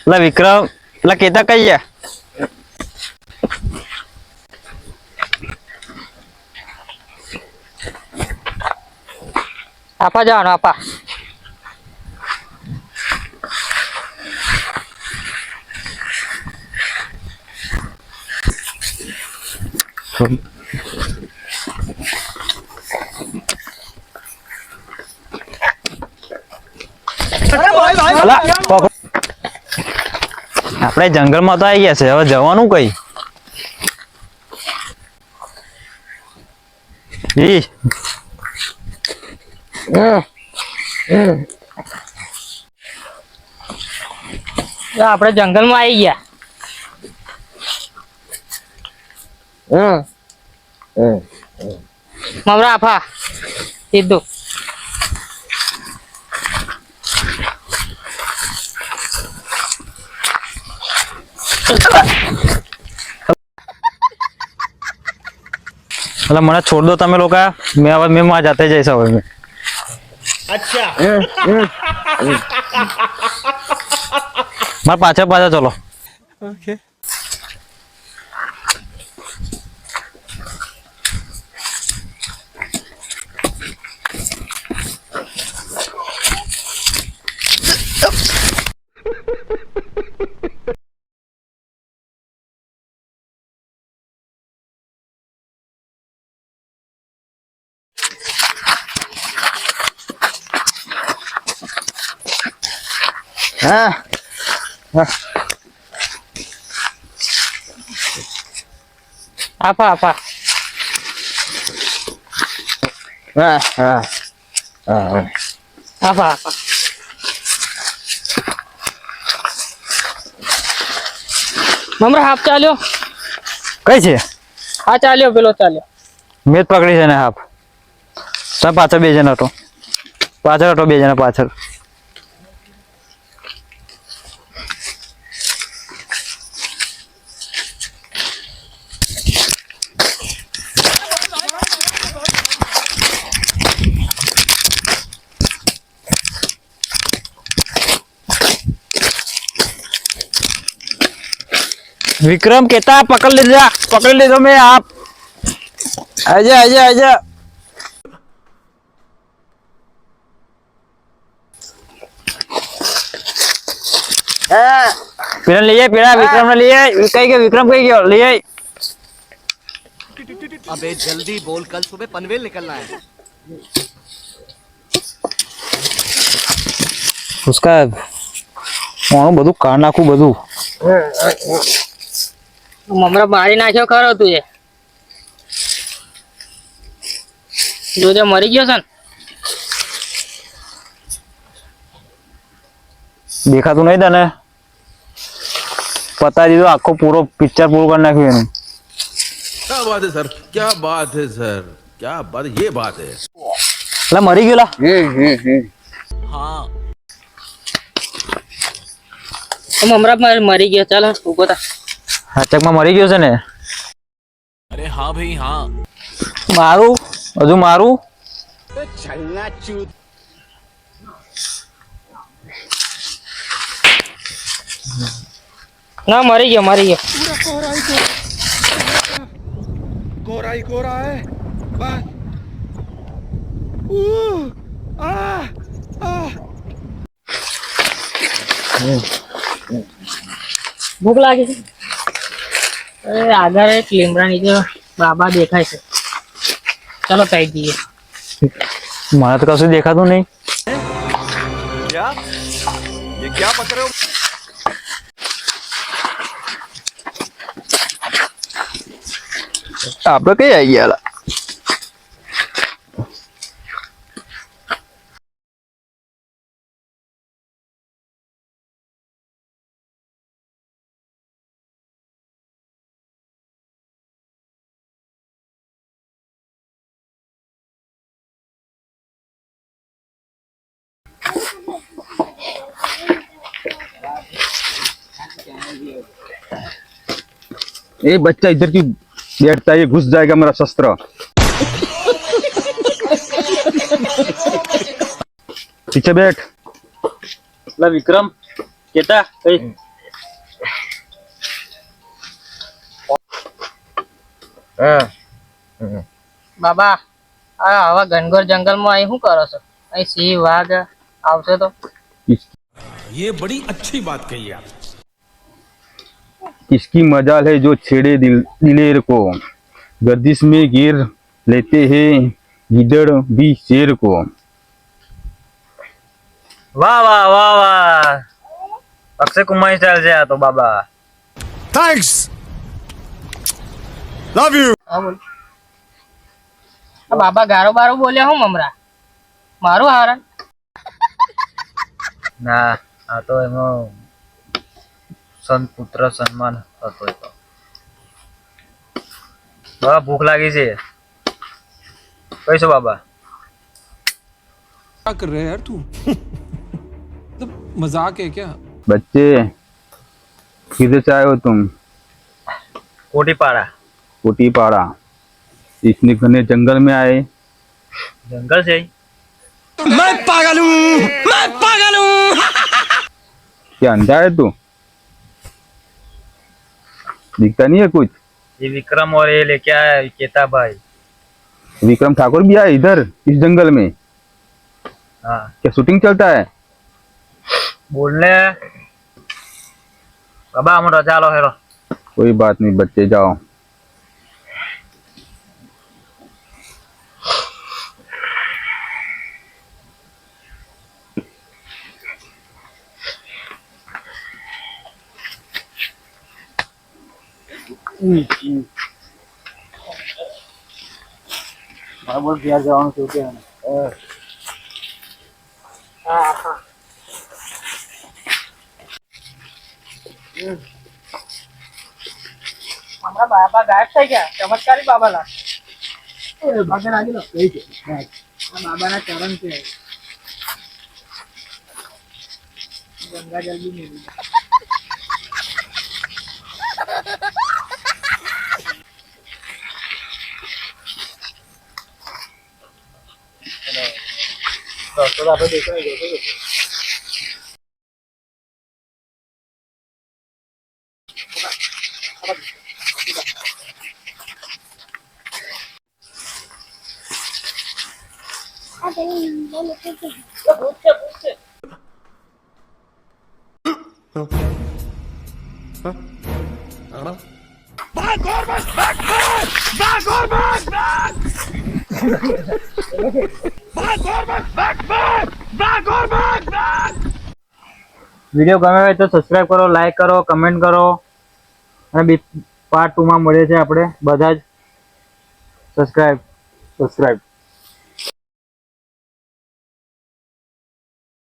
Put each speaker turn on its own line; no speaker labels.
ला विक्रम ला केता कही है
आपा जाओ आपा
આપણે જંગલમાં તો આવી ગયા છે હવે જવાનું કઈ
આપણે જંગલમાં આવી ગયા મમરા આપા સીધું
मतलब મને छोड़ दो તમે લોકો मैं वहां जाते जैसा हो मैं अच्छा मार पाछा पाछा चलो ओके
हाँ
आपा आपा
हाँ हाँ हाँ
आपा आपा મમરા હાફ ચાલ્યો
કઈ છે
હા ચાલ્યો પેલો ચાલ્યો
મેં જ પકડી છે ને હાફ તમે પાછળ બે જણા હતો પાછળ બે જણા પાછળ विक्रम कहता पकड़ लीजिए मैं आप आजा आजा आजा पीड़ा लिए पीड़ा विक्रम ने लिए कहीं के विक्रम कहीं गया लिए
अबे जल्दी बोल कल सुबह पनवेल निकलना है
उसका બધું કાઢ નાખું બધું
મમરા મારી નાખ્યો ખરો તું એ જોજે મરી ગયો છે ને
દેખાતું નહીં તને પતા દીધો આખો પૂરો પિક્ચર પૂરું કરી નાખ્યું એનું
क्या बात है सर क्या बात है सर क्या बात ये बात है
એટલે મરી ગયો લા
हाँ
મમરા મરી ગયો ચાલ ઉભો થા
હાચકમાં મરી ગયો છે ને
अरे हाँ भाई हाँ
મારું હજુ મારું
ના મરી ગયો
कोरा ही कोरा है बस
ભૂખ લાગી છે અરે આગળ એક લીમડા નીચે બાબા દેખાય છે ચાલો તાઈ જઈએ
મને તો કશું દેખાતું નહીં
क्या ये क्या पकड़े हो
આપણે કઈ આવી ગયા લા
ये बच्चा इधर क्यों बैठता है? ये घुस जाएगा मेरा शस्त्र। पीछे बैठ।
ला विक्रम केता कई
બાબા આ આવા ઘનઘોર જંગલમાં અહીં શું કરો છો? અહીં સિંહ વાઘ આવશે તો?
ये बड़ी अच्छी बात कही आप।
किसकी मजाल है जो छेड़े दिलेर को, गर्दिश में घेर लेते हैं गीदड़ भी शेर को।
વાહ વાહ વાહ વાહ, અક્ષય કુમાર સ્ટાઇલ છે આ તો બાબા.
Thanks. Love you.
હા બોલ. આ બાબા ગારો બારો બોલ્યા હું મમરા? મારું હારણ?
ના, આ તો એમાં સંત પુત્ર સન્માન હતો એ તો. બાબા ભૂખ લાગી છે, કહીશું બાબા.
क्या कर रहे हैं यार तू? मतलब मजाक है क्या?
बच्चे किधर से आए हो तुम?
કોટીપાડા.
कोटीपाड़ा। इतने घने जंगल में आए?
જંગલ છે.
मैं पागल हूँ, मैं पागल हूँ।
क्या अंधा है तू? दिखता नहीं है कुछ?
ये विक्रम और ये लेके आया केता भाई.
विक्रम ठाकुर भी आए इधर इस जंगल में?
हाँ,
क्या शूटिंग चलता है?
बोलने बाबा हम रजा लो हेलो.
कोई बात नहीं बच्चे, जाओ.
બોલ ઘેર જવાનું શું કે?
હા હા. હમણાં બાબા ગાયબ થઈ ગયા. ચમત્કારી બાબા લાગે. ભાગે લાગી લો. આ બાબાના ચરણ છે. ગંગા જલ્દી નહીં. તો આપણે દેખાય જશે.
વિડીયો ગમે હોય તો સબસ્ક્રાઇબ કરો, લાઈક કરો, કમેન્ટ કરો. અને પાર્ટ 2 માં મળીએ છીએ આપણે બધા જ. સબસ્ક્રાઇબ.